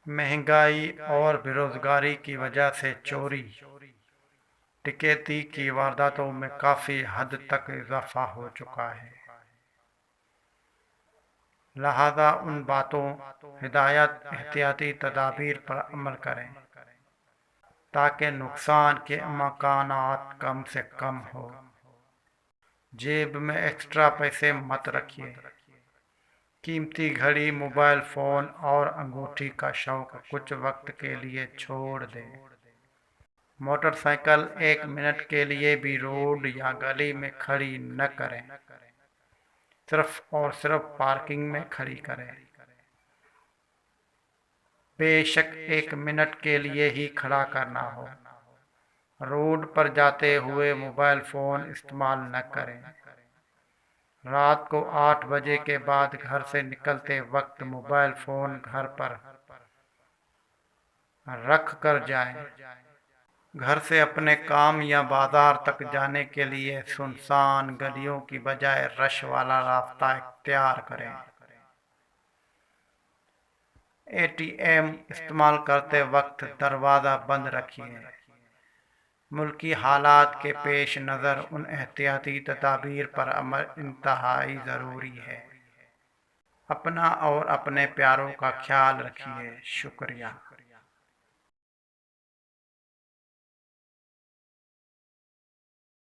महंगाई और बेरोजगारी की वजह से चोरी डकैती की वारदातों में काफ़ी हद तक इजाफा हो चुका है। लिहाजा उन बातों, हिदायत, एहतियाती तदाबीर पर अमल करें ताकि नुकसान के इम्कानात कम से कम हो। जेब में एक्स्ट्रा पैसे मत रखिए। कीमती घड़ी, मोबाइल फ़ोन और अंगूठी का शौक कुछ वक्त के लिए छोड़ दें। मोटरसाइकिल 1 मिनट के लिए भी रोड या गली में खड़ी न करें, सिर्फ और सिर्फ पार्किंग में खड़ी करें। बेशक 1 मिनट के लिए ही खड़ा करना हो। रोड पर जाते हुए मोबाइल फ़ोन इस्तेमाल न करें। रात को 8 बजे के बाद घर से निकलते वक्त मोबाइल फ़ोन घर पर रख कर जाएं। घर से अपने काम या बाजार तक जाने के लिए सुनसान गलियों की बजाय रश वाला रास्ता इख्तियार करें। एटीएम इस्तेमाल करते वक्त दरवाज़ा बंद रखिए। मुल्की हालात के पेश नज़र उन एहतियाती तदाबीर पर अमल इंतहाई ज़रूरी है। अपना और अपने प्यारों का ख्याल रखिए। शुक्रिया।